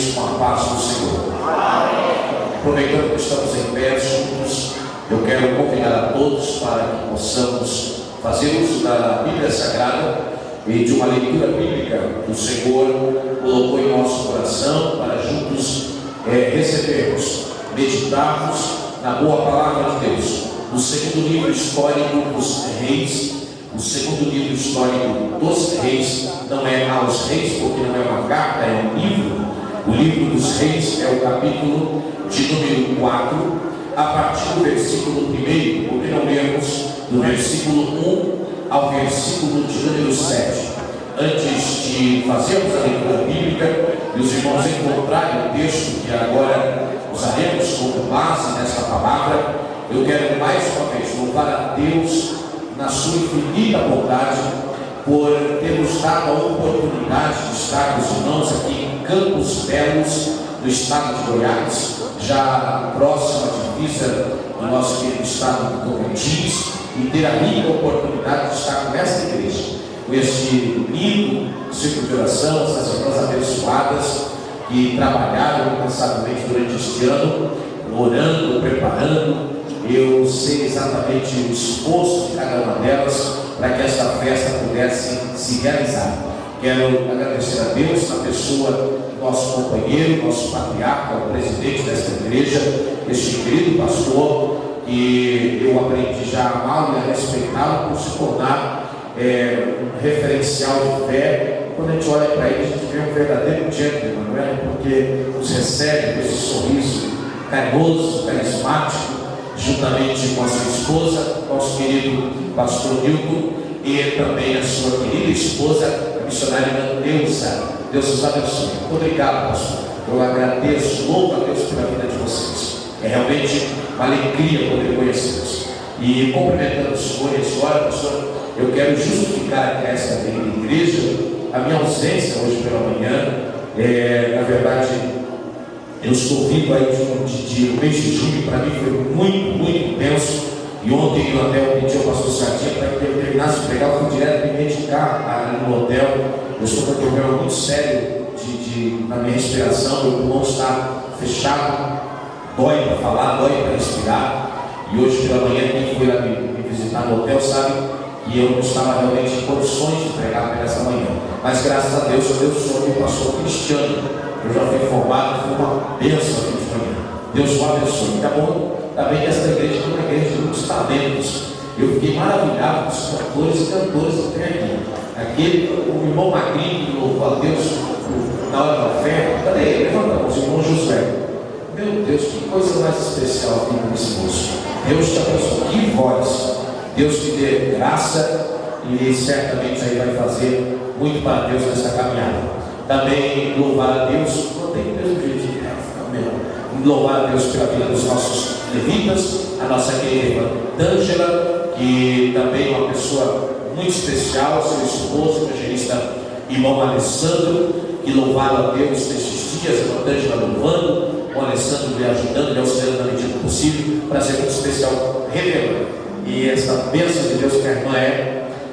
vocês com a paz do Senhor. Aproveitando que estamos em pé juntos, eu quero convidar a todos para que possamos fazer uso da Bíblia Sagrada e de uma leitura bíblica que o Senhor colocou em nosso coração para juntos recebermos, meditarmos na boa palavra de Deus. No segundo livro histórico dos reis, o segundo livro histórico dos reis, não é aos reis, porque não é uma carta, é um livro. O livro dos reis é o capítulo de número 4, a partir do versículo 1, porque não lemos do versículo 1 ao versículo de número 7. Antes de fazermos a leitura bíblica e os irmãos encontrarem o texto que agora usaremos como base nesta palavra, eu quero mais uma vez louvar a Deus na sua infinita bondade por ter nos dado a oportunidade de estar com os irmãos aqui em Campos Belos, no estado de Goiás, já próximo à divisa do nosso querido estado de Tocantins, e ter a rica oportunidade de estar com esta igreja, com este lindo círculo de oração, essas irmãs abençoadas que trabalharam incansavelmente durante este ano, orando, preparando. Eu sei exatamente o esforço de cada uma delas para que esta festa pudesse se realizar. Quero agradecer a Deus na pessoa do nosso companheiro, nosso patriarca, o presidente desta igreja, este querido pastor, que eu aprendi já a amá-lo e a respeitá-lo por se tornar um referencial de fé. Quando a gente olha para ele, a gente vê um verdadeiro gentleman, não é? Porque nos recebe com esse sorriso carinhoso, carismático, juntamente com a sua esposa, nosso querido pastor Nilton, e também a sua querida esposa, a missionária Neuza. Deus os abençoe. Muito obrigado, pastor. Eu agradeço, louvo a Deus pela vida de vocês. É realmente uma alegria poder conhecê-los. E cumprimentando o senhor e a senhora, pastor, eu quero justificar aqui esta querida igreja a minha ausência hoje pela manhã. Na verdade, eu estou vindo aí de mês de julho, para mim foi muito tenso. E ontem eu até pedi ao pastor Sardinha para que eu terminasse de pregar, eu fui direto me medicar ali no hotel. Eu estou com um problema muito sério na minha respiração, meu pulmão está fechado, dói para falar, dói para respirar. E hoje pela manhã, quem foi lá me visitar no hotel sabe que eu não estava realmente em condições de pregar para essa manhã. Mas graças a Deus, Deus soube o pastor Cristiano. Eu já fui formado, foi uma bênção aqui de manhã. Deus o abençoe. Tá bom? Também que esta igreja é uma igreja de muitos talentos. Eu fiquei maravilhado com os cantores e cantoras que tem aqui. O irmão Magrinho que louvou a Deus na hora da oferta. Cadê ele? Levanta a mão, o irmão Josué. Meu Deus, que coisa mais especial aqui nesse moço. Deus te abençoe. Que voz. Deus te dê graça e certamente aí vai fazer muito para Deus nessa caminhada. Também louvar a Deus, não tem o mesmo jeito de louvar a Deus pela vida dos nossos levitas, a nossa querida irmã D'Angela, que também é uma pessoa muito especial, seu esposo, o evangelista irmão Alessandro, que louvaram a Deus nesses dias, a irmã D'Angela louvando, o Alessandro lhe ajudando, lhe auxiliando na medida possível, para ser muito especial, revelando. E essa bênção de Deus que a irmã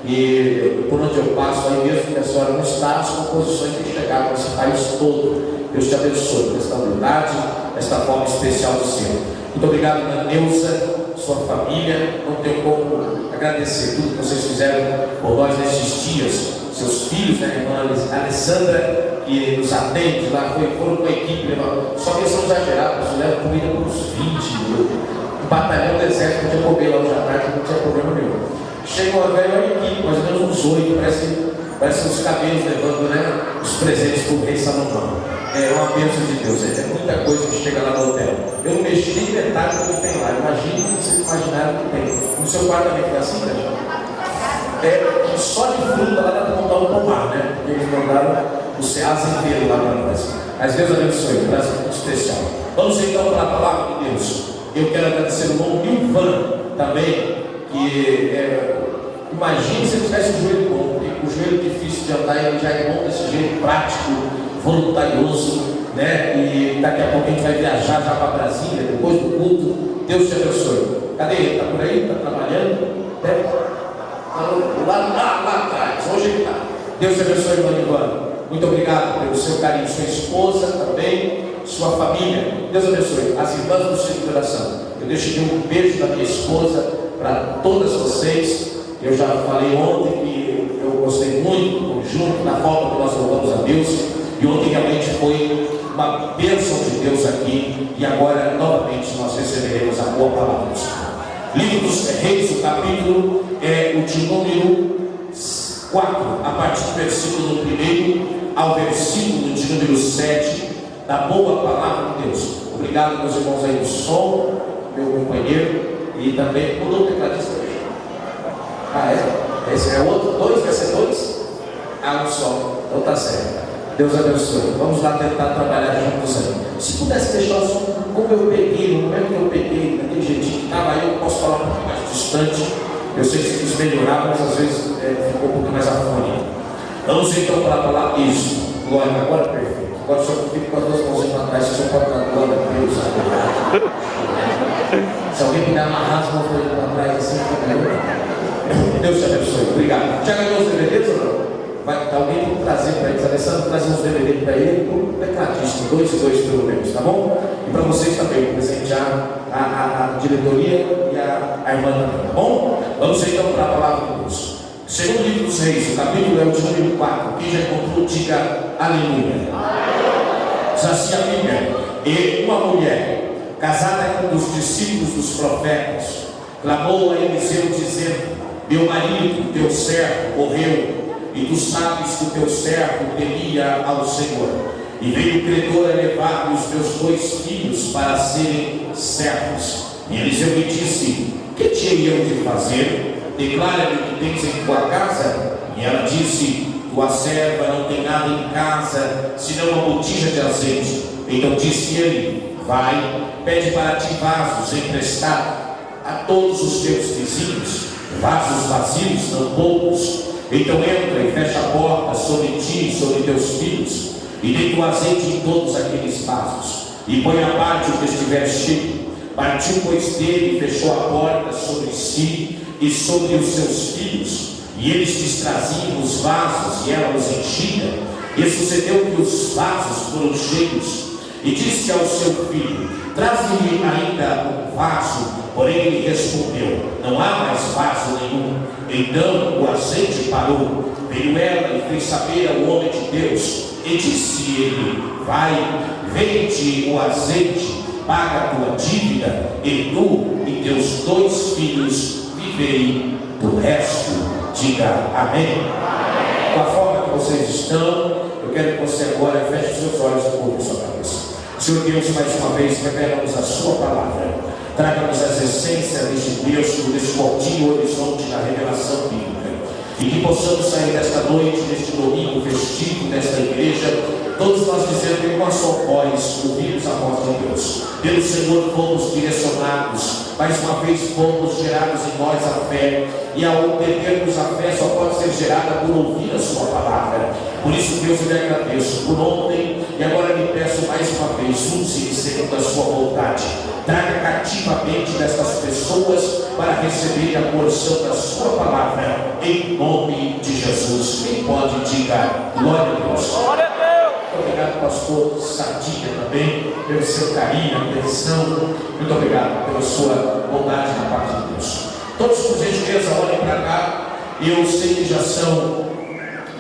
e por onde eu passo, aí mesmo que a senhora não está, as composições têm chegado nesse país todo. Deus te abençoe por esta humildade, esta forma especial de ser. Muito obrigado, Ana Neuza, sua família. Não tenho como agradecer tudo que vocês fizeram por nós nesses dias. Seus filhos, né, a irmã Alessandra, que nos atende lá, foram com a equipe, só que eles são exagerados, eles levam comida por uns 20. O batalhão do exército podia comer lá hoje à tarde, não tinha problema nenhum. Chegou a velha equipe, mais ou menos uns 8, parece uns cabelos levando, né, os presentes para o rei Salomão. É uma bênção de Deus, é muita coisa que chega lá no hotel. Eu não mexi nem detalhe do que tem lá, imagine que vocês imaginaram o que tem. No seu quarto também foi assim, né? Só de fruta lá dá para montar um pomar, né? Porque eles mandaram o ceasa inteiro lá para nós. Mas Deus abençoe, um braço muito especial. Vamos então para a palavra de Deus. Eu quero agradecer o irmão Nilvan também, que imagine se ele tivesse um joelho bom, porque o joelho difícil de andar ele já é bom desse jeito, prático, voluntarioso, né? E daqui a pouco a gente vai viajar já para Brasília, depois do culto. Deus te abençoe. Cadê ele? Está por aí? Está trabalhando? Lá atrás, hoje ele está. Deus te abençoe, irmão Nilvan. muito obrigado pelo seu carinho, sua esposa também, sua família. Deus abençoe. As irmãs do Círculo de Oração. Eu deixo aqui um beijo da minha esposa para todas vocês. Eu já falei ontem que eu gostei muito do conjunto, da forma que nós louvamos a Deus. E ontem realmente foi uma bênção de Deus aqui. E agora, novamente, nós receberemos a boa palavra do Senhor. Livro dos Reis, o capítulo é o de número 4, a partir do versículo 1 ao versículo de número 7, da boa palavra de Deus. Obrigado, meus irmãos aí do som, meu companheiro, e também mudou o tecladista hoje. Ah, é? Esse é outro? 2? Vai ser 2? Ah, um só. Então tá certo. Deus abençoe. Vamos lá tentar trabalhar juntos aí. Se pudesse deixar o som como eu peguei, no momento que eu peguei, daquele jeitinho que estava aí, eu posso falar um pouco mais distante. Eu sei que se melhorar, mas às vezes ficou um pouco mais afônico. Vamos então para a palavra. Isso. Glória, agora perfeito. Agora só fico com as duas mãozinhas para trás, que só pode dar glória a Deus. Se alguém me der amarrar as mãos para trás, assim, fica melhor. Deus te abençoe. Obrigado. Já ganhou os DVDs ou não? Vai alguém tem que trazer para eles. Alessandro, trazer uns DVDs para ele, um tecladista, 2 e 2 pelo menos, tá bom? E para vocês também, presentear a diretoria e a irmã também, tá bom? Vamos então para a palavra de Deus. Segundo livro dos Reis, o capítulo é o de número 4. Quem já encontrou, diga aleluia. Diz assim a Bíblia: e uma mulher, casada com um dos discípulos dos profetas, clamou a Eliseu dizendo: meu marido, teu servo, morreu, e tu sabes que o teu servo temia ao Senhor. E veio o credor a levar-me os meus 2 filhos para serem servos. E Eliseu me disse: que te hei eu de fazer? Declara-me o que tens em tua casa. E ela disse: tua serva não tem nada em casa, senão uma botija de azeite. Então disse ele: vai, pede para ti vasos emprestados a todos os teus vizinhos, vasos vazios, não poucos. Então entra e fecha a porta sobre ti e sobre teus filhos, e deita o azeite em todos aqueles vasos, e põe à parte o que estiver cheio. Partiu, pois, dele e fechou a porta sobre si e sobre os seus filhos, e eles lhes traziam os vasos, e ela os enchia. E sucedeu que os vasos foram cheios. E disse ao seu filho: traze-me ainda um vaso. Porém ele respondeu: não há mais vaso nenhum. Então o azeite parou. Veio ela e fez saber ao homem de Deus. E disse ele: vai, vende o azeite, paga a tua dívida, e tu e teus 2 filhos vivei do resto. Diga amém. Com a forma que vocês estão, eu quero que você agora feche os seus olhos e curva sua cabeça. Senhor Deus, mais uma vez, revela-nos a sua palavra. Traga-nos as essências deste texto, deste altinho horizonte da revelação bíblica. E que possamos sair desta noite, deste domingo festivo, desta igreja, todos nós dizendo em uma só voz, ouvimos a voz de Deus. Pelo Senhor fomos direcionados, mais uma vez fomos gerados em nós a fé. E ao entendermos a fé, só pode ser gerada por ouvir a sua palavra. Por isso, Deus, eu lhe agradeço por ontem, e agora lhe peço mais uma vez, use-me segundo a sua vontade. Traga cativamente destas pessoas para receber a porção da sua palavra, em nome de Jesus. Quem pode diga glória a Deus. Glória a Deus. Obrigado, pastor Sadia, também pelo seu carinho, atenção. Muito obrigado pela sua bondade na parte de Deus. Todos, por gentileza, olhem para cá. Eu sei que já são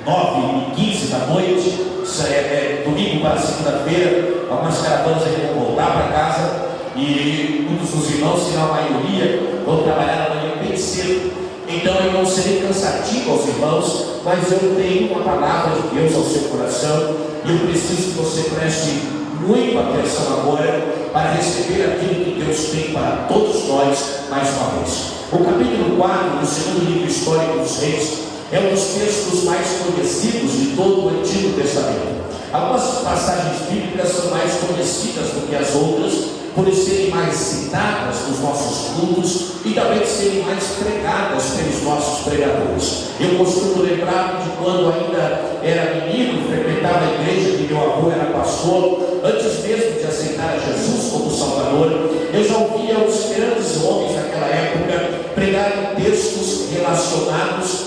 9h15 da noite. Isso é domingo para segunda-feira. Algumas caravanas ainda vão voltar para casa. E muitos dos irmãos, se não a maioria, vão trabalhar amanhã bem cedo. Então eu não serei cansativo aos irmãos, mas eu tenho uma palavra de Deus ao seu coração. E eu preciso que você preste muita atenção agora para receber aquilo que Deus tem para todos nós mais uma vez. O capítulo 4 do segundo livro histórico dos Reis é um dos textos mais conhecidos de todo o Antigo Testamento. Algumas passagens bíblicas são mais conhecidas do que as outras, por serem mais citadas nos nossos cultos e também serem mais pregadas pelos nossos pregadores. Eu costumo lembrar de quando ainda era menino, frequentava a igreja que meu avô era pastor, antes mesmo de aceitar a Jesus como Salvador, eu já ouvia os grandes homens daquela época pregarem textos relacionados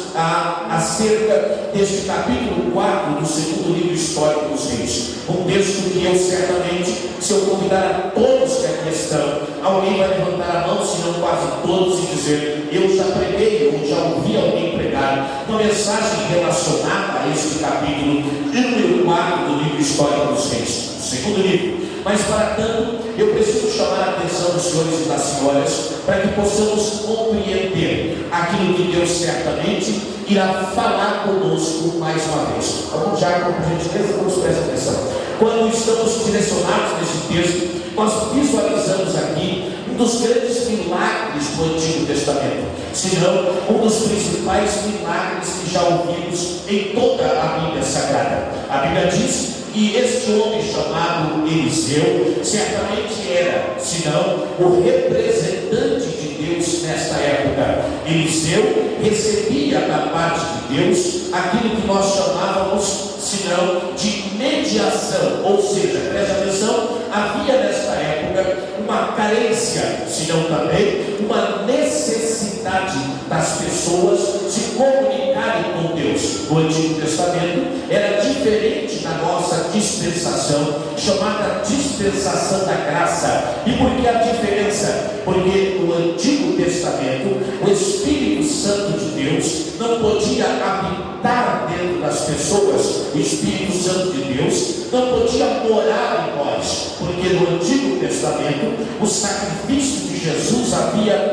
acerca deste capítulo 4 do segundo livro histórico dos Reis. Um texto que eu certamente, se eu convidar a todos que aqui estão, alguém vai levantar a mão, se não quase todos, e dizer: eu já preguei ou já ouvi alguém pregar uma mensagem relacionada a este capítulo número 4 do livro histórico dos Reis, o segundo livro. Mas para tanto, eu preciso chamar a atenção dos senhores e das senhoras para que possamos compreender aquilo que Deus certamente irá falar conosco mais uma vez. Vamos já, por gentileza, vamos prestar atenção. Quando estamos direcionados nesse texto, nós visualizamos aqui um dos grandes milagres do Antigo Testamento, se não um dos principais milagres que já ouvimos em toda a Bíblia Sagrada. A Bíblia diz que este homem chamado Eliseu certamente era, se não o representante de Deus nesta época. Eliseu recebia da parte de Deus aquilo que nós chamávamos, se não, de mediação, ou seja, presta atenção, havia nesta época uma carência, se não também uma necessidade das pessoas se comunicarem com Deus. No Antigo Testamento era diferente da nossa dispensação, chamada dispensação da graça. E por que a diferença? Porque no Antigo Testamento o Espírito Santo de Deus não podia habitar dentro das pessoas. O Espírito Santo de Deus não podia morar em nós, porque no Antigo Testamento o sacrifício de Jesus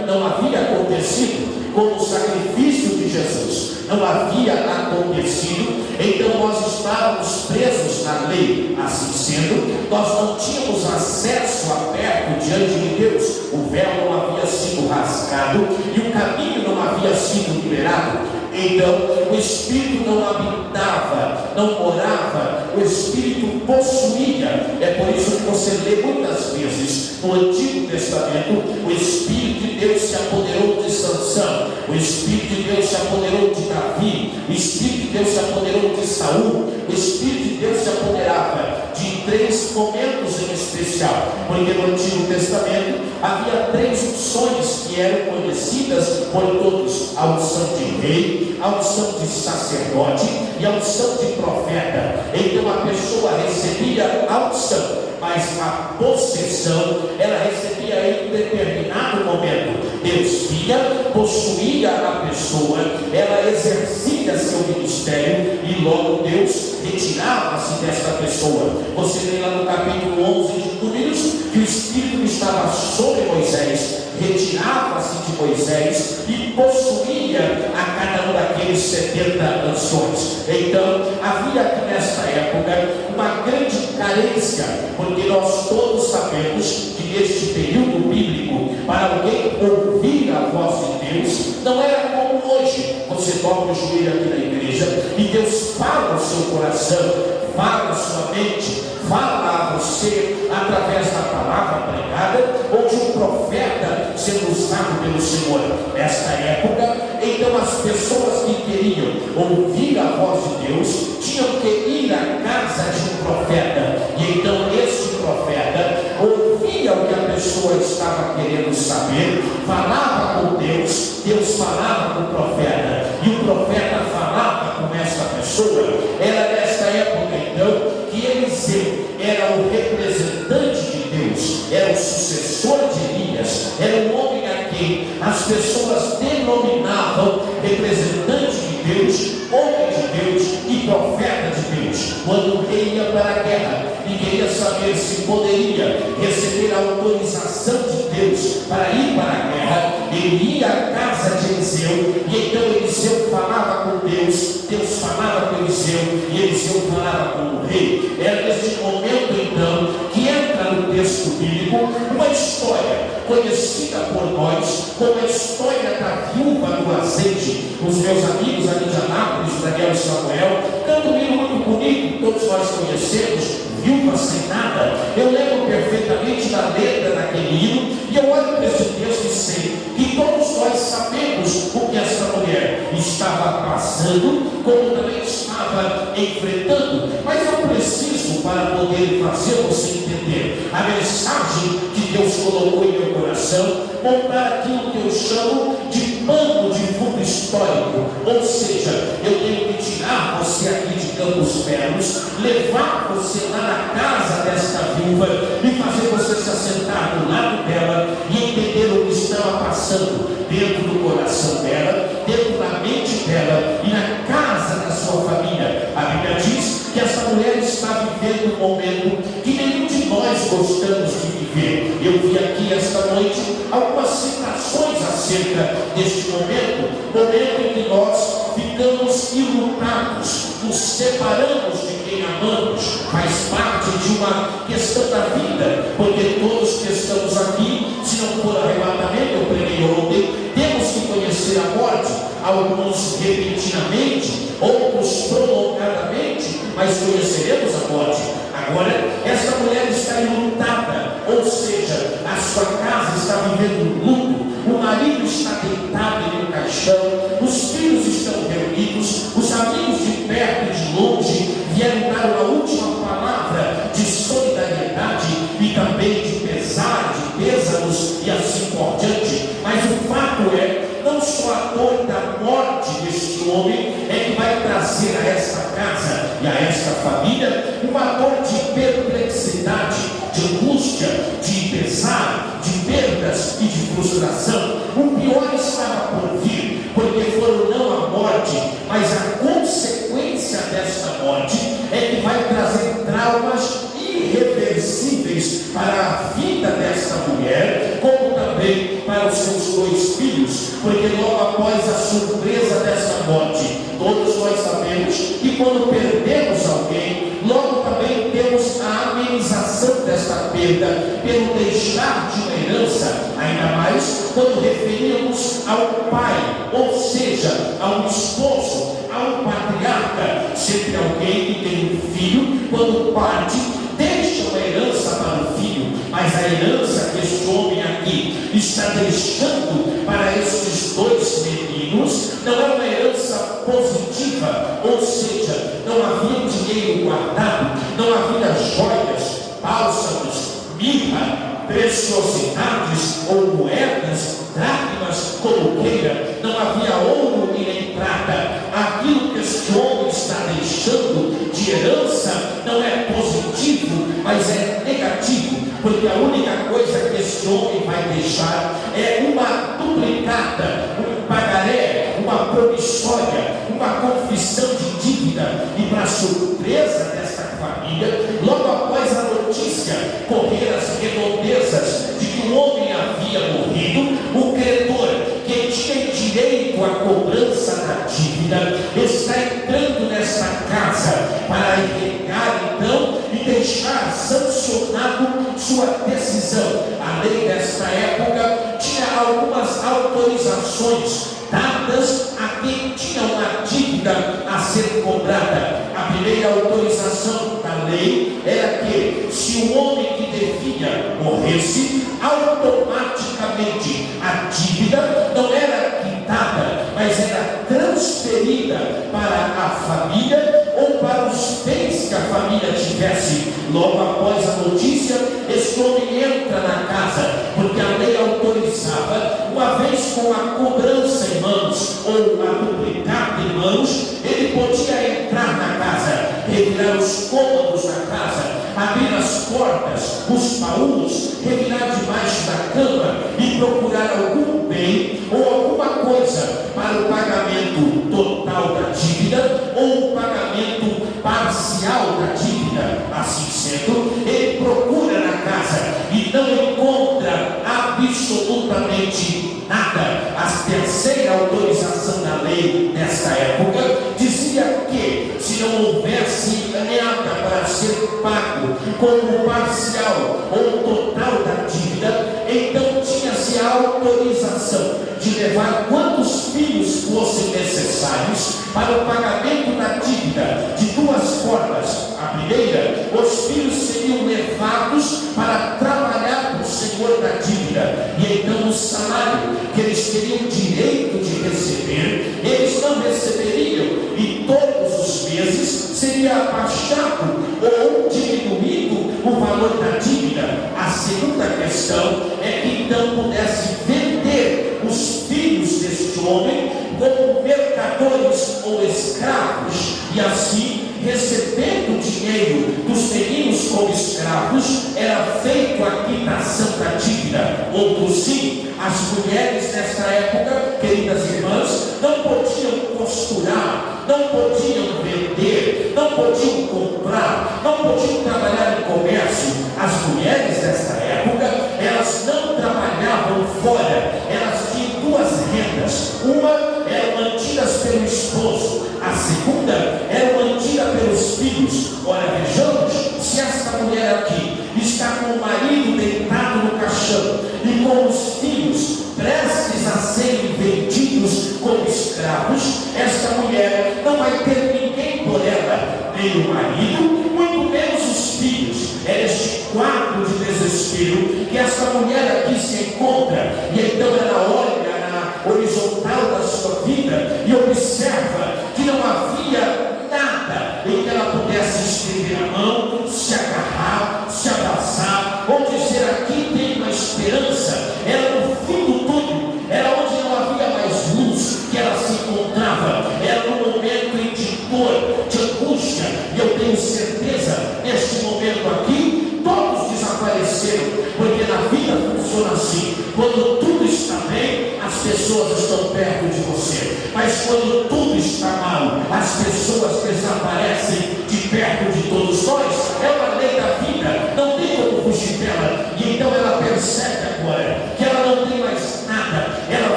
não havia acontecido como o sacrifício de Jesus não havia acontecido. Então nós estávamos presos na lei. Assim sendo, nós não tínhamos acesso aberto diante de Deus. O véu não havia sido rasgado e o caminho não havia sido liberado. Então o Espírito não habitava, não morava, o Espírito possuía. É por isso que você lê muitas vezes no Antigo Testamento: o Espírito de Deus se apoderou de Sansão, o Espírito de Deus se apoderou de Davi, o Espírito de Deus se apoderou de Saul, o Espírito de Deus se apoderava de 3 momentos em especial, porque no Antigo Testamento havia 3 unções que eram conhecidas por todos: a unção de rei, a unção de sacerdote e a unção de profeta. Então a pessoa recebia a unção, mas a possessão ela recebia em determinado momento. Deus via, possuía a pessoa, ela exercia seu ministério e logo Deus retirava-se desta pessoa. Você vê lá no capítulo 11 de Números que o Espírito estava sobre Moisés, retirava-se de Moisés e possuía a cada um daqueles 70 anciões. Então havia aqui nesta época uma grande carência, porque nós todos sabemos que neste período bíblico, para alguém ouvir a voz de Deus, não era como hoje. Você dobra o joelho aqui na igreja e Deus fala ao seu coração, fala à sua mente, fala a você através da palavra pregada ou de um profeta sendo usado pelo Senhor. Nesta época, então as pessoas que queriam ouvir a voz de Deus tinham que ir à casa de um profeta, e então este profeta ouvia o que a pessoa estava querendo saber, falava com Deus, Deus falava com o profeta e o profeta falava com esta pessoa. Era nesta época então que Eliseu era o representante de Deus, era o sucessor de Elias, era um homem a quem as pessoas denominavam representante de Deus, homem de Deus e profeta de Deus. Quando o rei ia para a guerra e queria saber se poderia receber a autorização de Deus para ir para a guerra, ele ia à casa de Eliseu, e então Eliseu falava com Deus, Deus falava com Eliseu, e Eliseu falava com o rei. Era neste momento então que entra no texto bíblico uma história conhecida por nós como a história da viúva do azeite. Os meus amigos ali de Anápolis, Daniel e Samuel, cantam um hino muito bonito, todos nós conhecemos, Viúva Sem Nada. Eu lembro perfeitamente da letra daquele hino, e eu olho para esse texto e sei que todos nós sabemos o que essa mulher estava passando, como também estava enfrentando, mas eu preciso, para poder fazer você entender a mensagem que Deus colocou em meu coração, montar aquilo que eu chamo de pano de fundo histórico, Ou seja, eu tenho que tirar você aqui de Campos Belos, levar você lá na casa desta viúva e fazer você se assentar do lado dela e entender o que estava passando dentro do coração dela, dentro da mente dela e na casa da sua família. A Bíblia diz que essa mulher está vivendo um momento que nenhum de nós gostamos de viver. Eu vi aqui esta noite algumas citações acerca deste momento em que nós ficamos enlutados, nos separamos de quem amamos, faz parte de uma questão da vida, porque todos que estamos aqui, se não for arrebatamento, eu preguei ontem, temos que conhecer a morte, alguns repentinamente, outros prolongadamente, mas conheceremos a morte. Agora, essa mulher está enlutada, ou seja, a sua casa está vivendo luto, o marido está deitado em um caixão, os filhos estão reunidos, os amigos de perto e de longe vieram dar uma última palavra de solidariedade e também de pesar, de pêsanos e assim por diante. Mas o fato é, não só a dor da morte deste homem é que vai trazer a esta casa e a esta família uma dor de perplexidade, de angústia, de pesar, de perdas e de frustração. O pior estava por vir, porque foram não a morte, mas a consequência desta morte é que vai trazer traumas irreversíveis para a vida desta mulher, como também para os seus 2 filhos, porque logo após a surpresa dessa morte, todos nós sabemos que quando perdemos alguém, logo também temos a amenização desta perda pelo deixar de uma herança, ainda mais quando referimos ao pai, ou seja, a um esposo, a um patriarca. Sempre alguém que tem um filho, quando parte, deixa uma herança para o filho, mas a herança que este homem aqui está deixando para estes 2 meninos não é uma herança positiva, ou seja, não havia dinheiro guardado, não havia joias, bálsamos, mirra, preciosidades ou moedas, dracmas, como queira, não havia ouro e nem prata. Aquilo que este homem está deixando de herança não é positivo, mas é negativo, porque a única coisa que este homem vai deixar é uma duplicata, um pagaré, uma promissória, uma confissão de dívida. E para surpresa desta família, logo após a notícia correr as redondezas de que o homem havia morrido, o credor, que tinha direito à cobrança da dívida, está entrando nesta casa para arregar então e deixar sancionado sua decisão. A lei desta época tinha algumas autorizações dadas a quem tinha uma dívida a ser cobrada. A primeira autorização da lei era que, se o homem que devia morresse, automaticamente a dívida não era quitada, mas era transferida para a família ou para os bens que a família tivesse. Logo após a notícia, esse homem entra na casa, porque a lei autorizava, uma vez com a cobrança em mãos ou a duplicata em mãos, ele podia entrar na casa, revirar os cômodos da casa, abrir as portas, os baús, revirar debaixo da cama e procurar algum bem ou alguma coisa para o pagamento total da dívida ou o pagamento parcial da dívida. Assim sendo, ele procura na casa e não encontra absolutamente nada. A terceira autorização da lei nesta época dizia que, se não houvesse nada para ser pago como parcial ou total da dívida, então tinha-se a autorização de levar quantos filhos fossem necessários para o pagamento da dívida, de 2 formas. A primeira, os filhos seriam levados para trabalhar para o senhor da dívida, e então o salário que eles teriam direito de receber, eles não receberiam, e todos os meses seria abaixado ou diminuído o valor da dívida. A segunda questão é que então pudesse vender os filhos deste homem como mercadoria mercadores ou escravos, e assim, recebendo dinheiro dos meninos como escravos, era feito a quitação da dívida. Outro sim, as mulheres nesta época, queridas irmãs, não podiam costurar, não podiam vender, não podiam comprar, não podiam trabalhar em comércio. As mulheres desta época, elas não trabalhavam fora, elas tinham duas rendas. Uma eram mantidas pelo esposo, a segunda era mantida pelos filhos. Ora, vejamos, se esta mulher aqui está com o marido deitado no caixão e com os filhos prestes a serem vendidos como escravos, esta mulher não vai ter ninguém por ela, nem o marido, muito menos os filhos. É este quadro de desespero que esta mulher aqui se encontra, e então ela olha na horizontal da sua vida e observa que não havia nada em que ela pudesse estender a mão, se agarrar, se abraçar, ou dizer: aqui tem uma esperança. Era no fim do túnel, era onde não havia mais luz que ela se encontrava, era no momento de dor, de angústia. E eu tenho certeza, neste momento aqui, todos desapareceram, porque na vida funciona assim: quando tudo está bem, as pessoas estão perto de você, mas quando tudo está mal, as pessoas desaparecem de perto de todos nós. É uma lei da vida, não tem como fugir dela. E então ela percebe agora que ela não tem mais nada, ela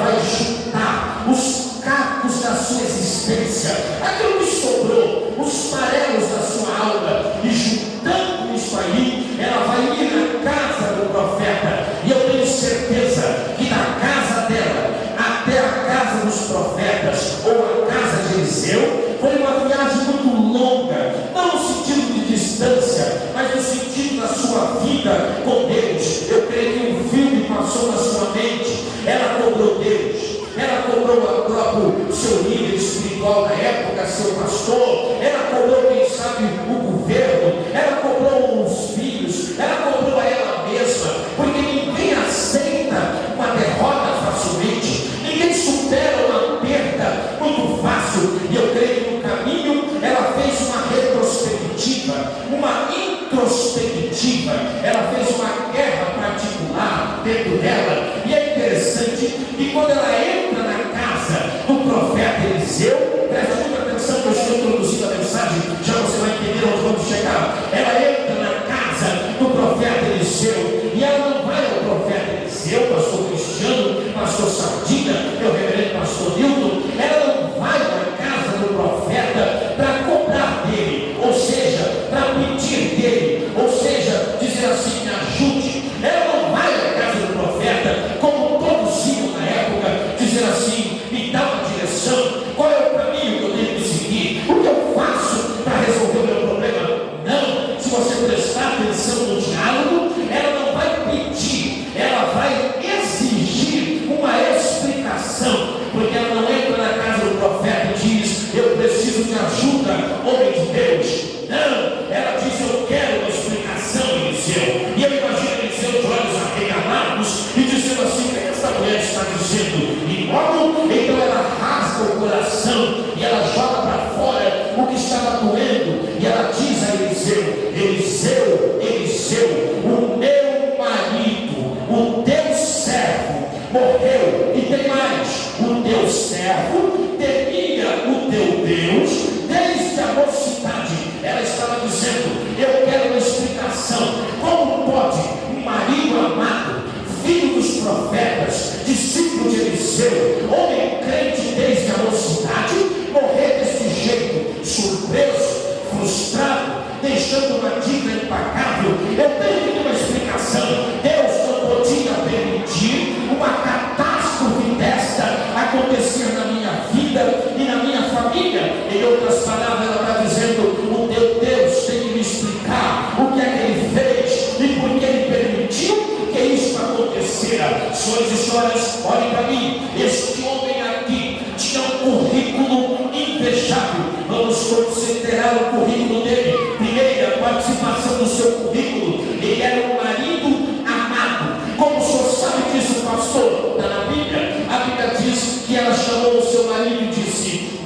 vai juntar os cacos da sua existência, aquilo que sobrou, os farelos da sua alma, e juntando isso aí, ela vai ir na casa do profeta. E eu tenho certeza que da casa dela até a casa dos profetas, ou a casa de Eliseu, foi uma viagem muito longa, não no sentido de distância, mas no sentido da sua vida com Deus. Eu creio que um filme passou na sua mente. Ela cobrou Deus, ela cobrou o próprio seu líder espiritual na época, seu pastor, ela cobrou, quem sabe, o governo, ela cobrou os filhos, ela cobrou a ela mesma, porque ninguém aceita uma derrota facilmente, ninguém supera uma perda muito fácil. E eu creio que no caminho ela fez uma retrospectiva, uma introspectiva, ela fez uma guerra particular dentro dela. E é interessante que quando ela entra na casa do profeta Eliseu, preste muita atenção que eu estou introduzindo a mensagem, já você vai entender onde vamos chegar. Ela entra na casa do profeta Eliseu, e ela não vai ao profeta Eliseu, pastor Cristiano, pastor Sardinha, meu reverendo pastor Nilton, ela não vai na casa do profeta para cobrar dele, ou seja, para pedir dele, ou seja, dizer assim: me ajude. Ela não vai na casa do profeta como todos iam na época, dizer assim: me dá uma direção, qual é o caminho que eu tenho que seguir, o que eu faço para resolver o meu problema. Não, se você prestar atenção no diálogo, ela não vai pedir, ela vai exigir uma explicação, porque ela não entra na casa do profeta e diz: eu preciso de ajuda, homem de Deus. Não, ela diz: eu quero uma explicação, Eliseu. E eu imagino Eliseu de olhos arregalados e dizendo assim: o que essa mulher está dizendo? E logo, então ela rasga o coração e ela joga para fora o que estava doendo, e ela diz a Eliseu: Eliseu, Eliseu, o meu marido, o teu servo, morreu. E tem mais: o teu servo temia o teu Deus desde a mocidade. Ela estava dizendo: eu quero uma explicação. Como pode um marido amado, filho dos profetas, discípulo de Eliseu, homem crente desde a mocidade, morrer desse jeito, surpreso, frustrado, deixando uma dívida impagável? Eu tenho que ter uma explicação. Deus não podia permitir uma catástrofe desta acontecer na minha vida e na minha família. Em outras palavras, ela está dizendo: o teu Deus tem que me explicar o que é que ele fez e por que ele permitiu que isso acontecera. Senhores e senhoras, olhem para mim. Este homem aqui tinha um currículo invejável. Vamos considerar o currículo dele. Primeira participação do seu currículo: ele era um marido amado. Como o senhor sabe disso, pastor? Está na Bíblia. A Bíblia diz que ela chamou o seu marido e disse: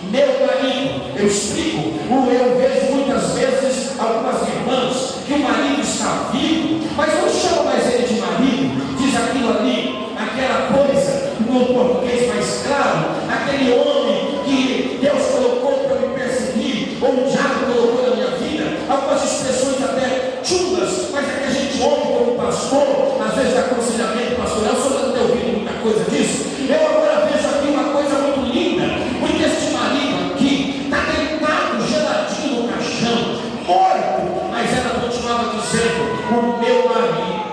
meu marido,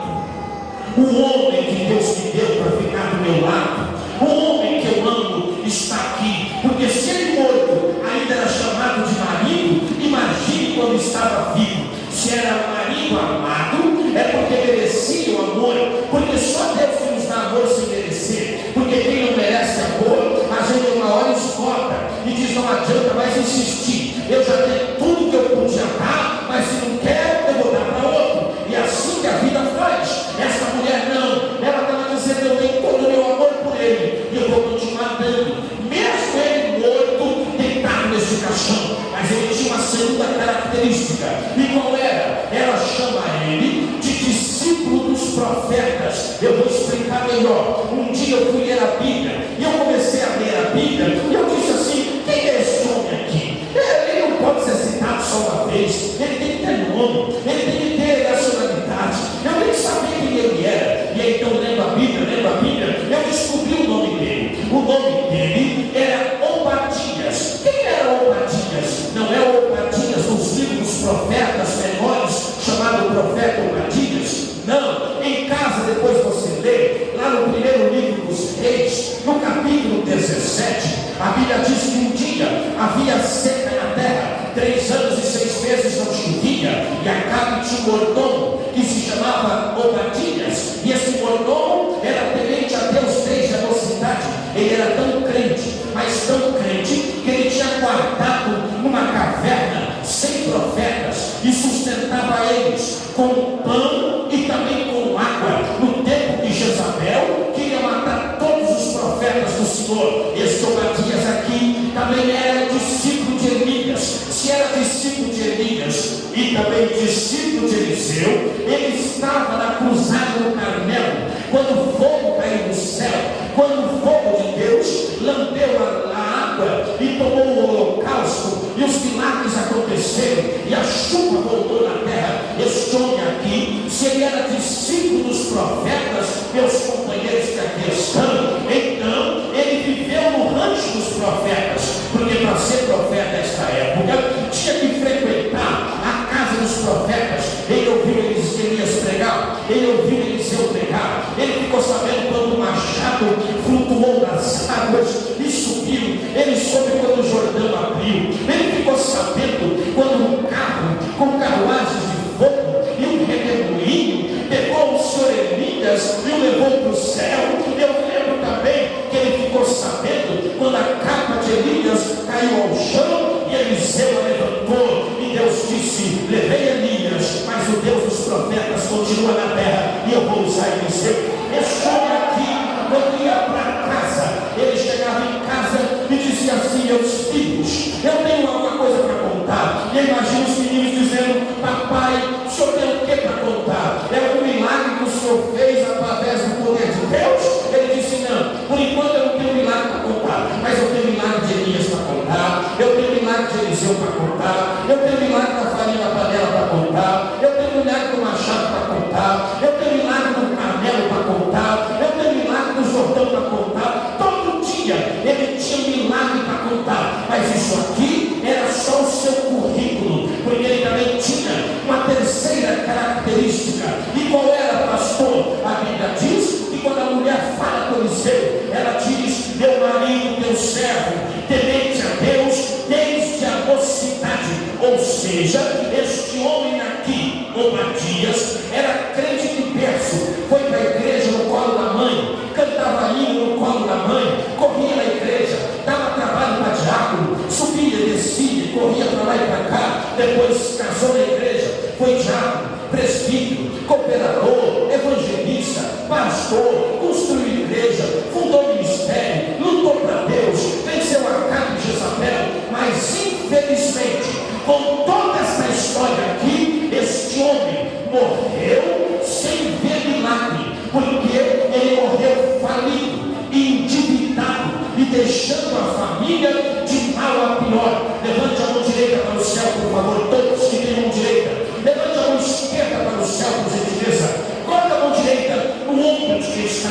o homem que Deus me deu para ficar do meu lado, o homem que eu amo está aqui, porque se ele morto ainda era chamado de marido, imagine quando estava vivo. Se era um marido amado, é porque merecia o amor, porque só Deus que nos dá amor sem merecer, porque quem não merece amor, a gente uma hora esgota e diz: não adianta mais insistir, eu já tenho tudo que eu podia dar, mas se não quero, eu vou dar para outro. E assim que a vida faz. Essa mulher não, ela estava dizendo: eu tenho todo o meu amor por ele, e eu vou continuar dando, mesmo ele morto, deitado nesse caixão. Mas ele tinha uma segunda característica, e qual era? Ela chama ele de discípulo dos profetas. Eu vou explicar melhor. Um dia eu fui ler a Bíblia, e eu comecei a ler a Bíblia, e eu disse assim: quem é esse homem aqui? Ele não pode ser citado só uma vez, ele tem que ter nome, ele tem que ter nacionalidade. Eu nem sabia quem ele era. E aí, então, lendo a Bíblia, eu descobri o nome dele. O nome dele era Obadias. Quem era Obadias? Não é o Obadias dos livros profetas menores, chamado profeta Obadias. Não, em casa depois você lê, lá no primeiro livro dos Reis, no capítulo 17, a Bíblia diz que um dia havia seca na terra, 3 anos e 6 meses não chovia, e Acabe tinha um mordomo que se chamava Obadias, e esse mordomo era temente a Deus desde a mocidade. Ele era tão crente, mas tão crente, que ele tinha guardado numa caverna 100 profetas e sustentava eles com pão e também com água, no tempo que Jezabel queria matar todos os profetas do Senhor. Esse Obadias aqui também era discípulo de Elias. Se era discípulo de Elias e também discípulo de Eliseu, ele estava na cruzada do Carmelo, quando o fogo caiu do céu, quando o fogo de Deus lambeu a água e tomou o holocausto, e os milagres aconteceram, e a chuva voltou na terra. Este homem aqui, se ele era discípulo dos profetas, meus companheiros que aqui estão, então ele viveu no rancho dos profetas, porque para ser profeta nesta época tinha que frequentar a casa dos profetas. Ele ouviu Elias pregar, ele ouviu Eliseu pregar, ele ficou sabendo quando o machado flutuou nas águas e subiu, ele soube quando o Jordão abriu, ele ficou sabendo quando um carro com carruagens de fogo e um redemoinho pegou o senhor Elias e o levou para o céu. Eu lembro também que ele ficou sabendo quando a capa de Elias caiu ao chão e Eliseu a levantou, e Deus disse: levei Elias, mas o Deus dos profetas continua na terra, e eu vou usar Eliseu. Esse homem aqui, quando ia para casa, ele chegava em casa e dizia assim: meus filhos, eu tenho alguma coisa para contar. E eu imagino os meninos dizendo: papai, o senhor tem o que para contar? É um milagre que o senhor fez através do poder de Deus? Ele disse: não, por enquanto eu não tenho milagre para contar, mas eu tenho milagre de Elias para contar, eu tenho milagre de Eliseu para contar, eu tenho milagre da farinha da panela para contar, eu tenho milagre do machado para contar, eu tenho milagre do Carmelo para contar, eu tenho milagre do Jordão para contar. Todo dia ele tinha um milagre para contar, mas isso aqui era só o seu currículo, porque ele também tinha uma terceira característica. E qual era, pastor? A Bíblia diz que quando a mulher fala com Eliseu, ela diz: meu marido, teu servo, temente a Deus desde a mocidade. Ou seja, este homem aqui, Obadias, era crente de berço, foi para a igreja no colo da mãe, cantava hino no colo da mãe, corria na igreja, dava trabalho para diácono, subia, descia, corria para lá e para cá, depois casou na igreja, foi diácono, presbítero, cooperador, evangelista, pastor, construiu igreja, fundou ministério, lutou para Deus, venceu Acabe e Jezabel, mas infelizmente, com toda essa história aqui, este homem morreu sem ver milagre, porque ele morreu falido, endividado e deixando a família de mal a pior. Levante a mão direita para o céu, por favor, todos que têm mão direita. Levante a mão esquerda para o céu, por gentileza. Coloque a mão direita no ombro de quem está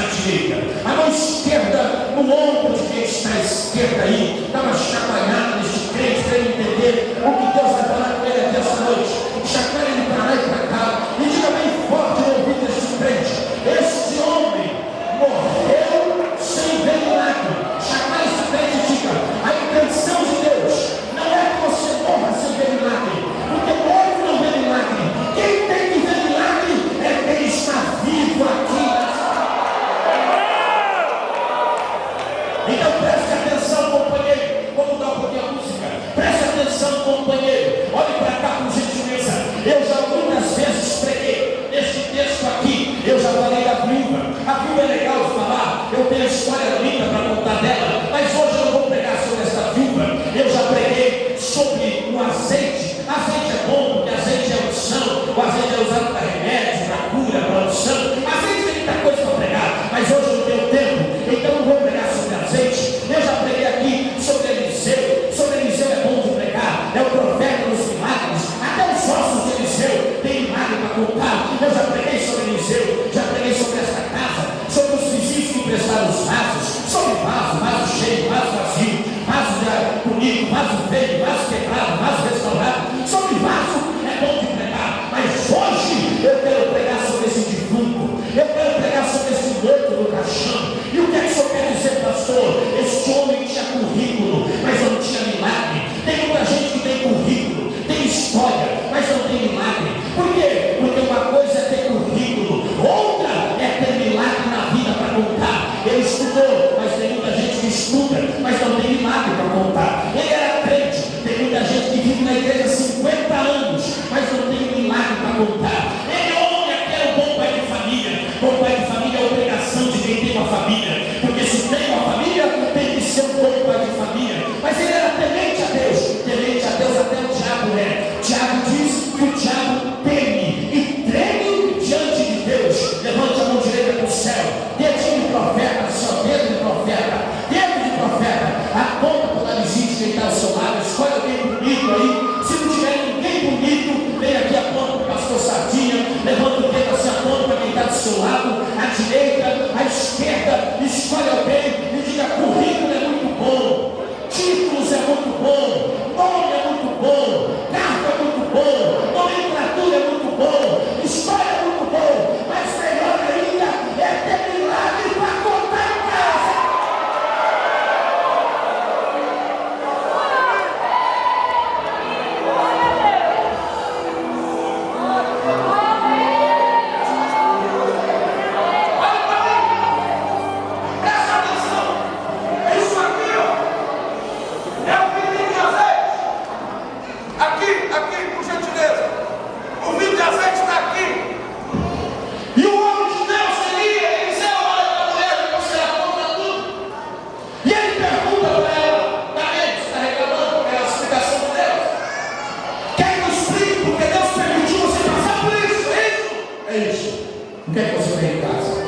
O que é que você tem em casa?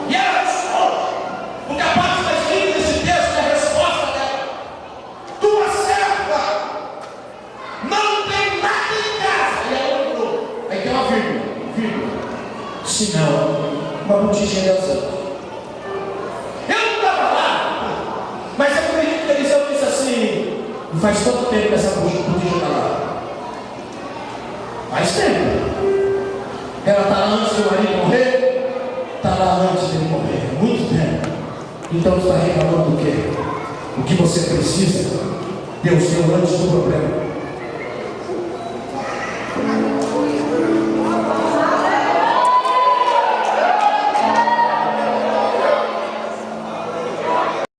E ela responde, porque a parte mais linda desse texto é a resposta dela. Tua serva não tem nada em casa. E ela lembrou. Aí tem uma vírgula. Se não, uma botijinha de azeite. Eu não estava lá, Mas eu acredito que Eliseu disse assim: faz quanto tempo que essa botija está lá? Faz tempo. Ela está lá antes do marido morrer? Está lá antes dele morrer. Muito tempo. Então está reclamando do quê? O que você precisa, Deus deu antes do problema.